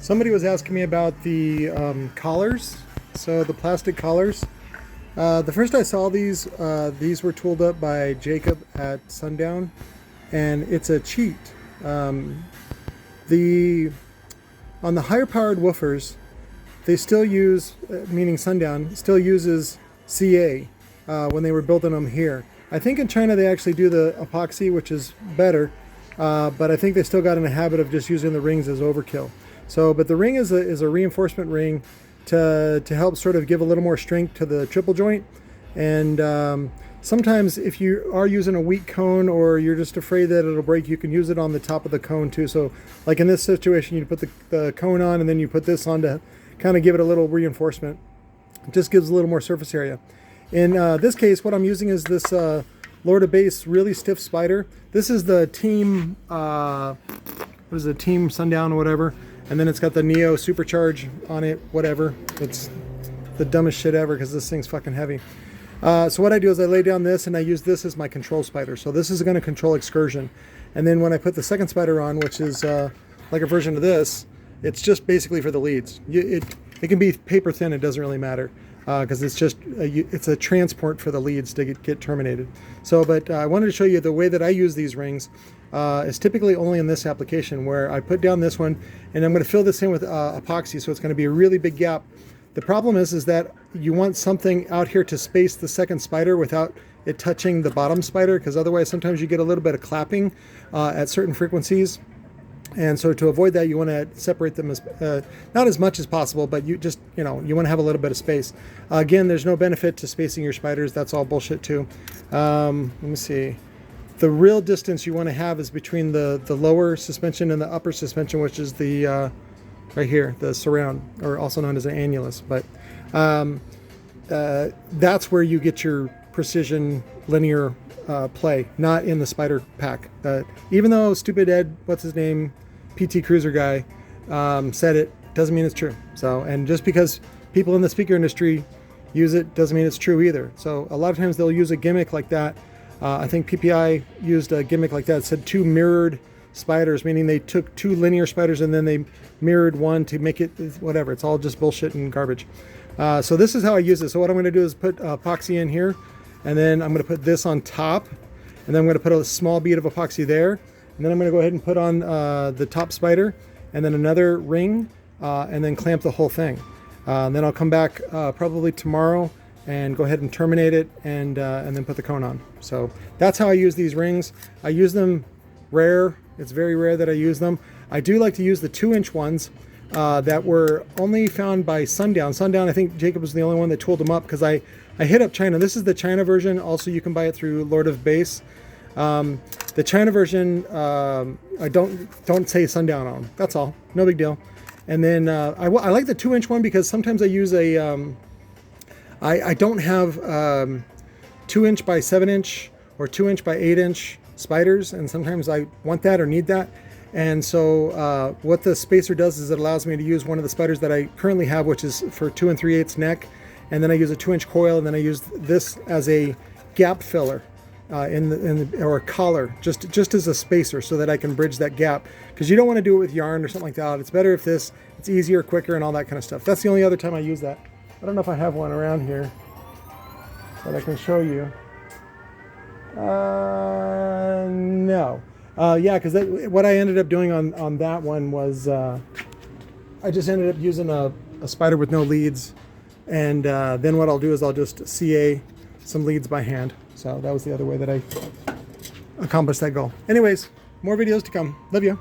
Somebody was asking me about the collars, so the plastic collars. The first I saw these were tooled up by Jacob at Sundown, and it's a cheat. On the higher powered woofers, they still use, meaning Sundown, still uses CA when they were building them here. I think in China they actually do the epoxy, which is better, but I think they still got in the habit of just using the rings as overkill. So, but the ring is a reinforcement ring to help sort of give a little more strength to the triple joint. And sometimes if you are using a weak cone or you're just afraid that it'll break, you can use it on the top of the cone too. So like in this situation, you put the cone on and then you put this on to kind of give it a little reinforcement. It just gives a little more surface area. In this case, what I'm using is this lower to base really stiff spider. This is the Team, what is it, Team Sundown or whatever. And then it's got the Neo Supercharge on it, whatever. It's the dumbest shit ever because this thing's fucking heavy. So what I do is I lay down this and I use this as my control spider. So this is going to control excursion. And then when I put the second spider on, which is like a version of this, it's just basically for the leads. It can be paper thin, it doesn't really matter. Because it's just it's a transport for the leads to get terminated. So, but I wanted to show you the way that I use these rings is typically only in this application, where I put down this one and I'm going to fill this in with epoxy, so it's going to be a really big gap. The problem is that you want something out here to space the second spider without it touching the bottom spider, because otherwise sometimes you get a little bit of clapping at certain frequencies. And so to avoid that, you want to separate them as not as much as possible, but you just, you want to have a little bit of space. Again, there's no benefit to spacing your spiders. That's all bullshit too. Let me see. The real distance you want to have is between the lower suspension and the upper suspension, which is the right here, the surround, or also known as an annulus. But that's where you get your precision linear play, not in the spider pack. Even though stupid Ed, what's his name, PT Cruiser guy, said it, doesn't mean it's true. So, and just because people in the speaker industry use it doesn't mean it's true either. So a lot of times they'll use a gimmick like that. I think PPI used a gimmick like that. It said two mirrored spiders, meaning they took two linear spiders and then they mirrored one to make it whatever. It's all just bullshit and garbage. So this is how I use it. So what I'm going to do is put epoxy in here, and then I'm going to put this on top, and then I'm going to put a small bead of epoxy there, and then I'm going to go ahead and put on the top spider, and then another ring, and then clamp the whole thing. And then I'll come back probably tomorrow and go ahead and terminate it, and then put the cone on. So that's how I use these rings. I use them rare. It's very rare that I use them. I do like to use the 2-inch ones that were only found by Sundown. Sundown, I think Jacob was the only one that tooled them up, because I hit up China. This is the China version. Also, you can buy it through Lord of Bass. The China version, I don't say Sundown on. That's all. No big deal. And then I like the 2-inch one because sometimes I use a I don't have 2-inch by 7-inch or 2-inch by 8-inch spiders, and sometimes I want that or need that. And so what the spacer does is it allows me to use one of the spiders that I currently have, which is for 2 3/8 neck, and then I use a 2-inch coil, and then I use this as a gap filler or a collar, just as a spacer, so that I can bridge that gap, because you don't want to do it with yarn or something like that. It's better if it's easier, quicker, and all that kind of stuff. That's the only other time I use that. I don't know if I have one around here that I can show you. No. Yeah, because what I ended up doing on that one was I just ended up using a spider with no leads, and then what I'll do is I'll just CA some leads by hand. So that was the other way that I accomplished that goal. Anyways, more videos to come. Love you.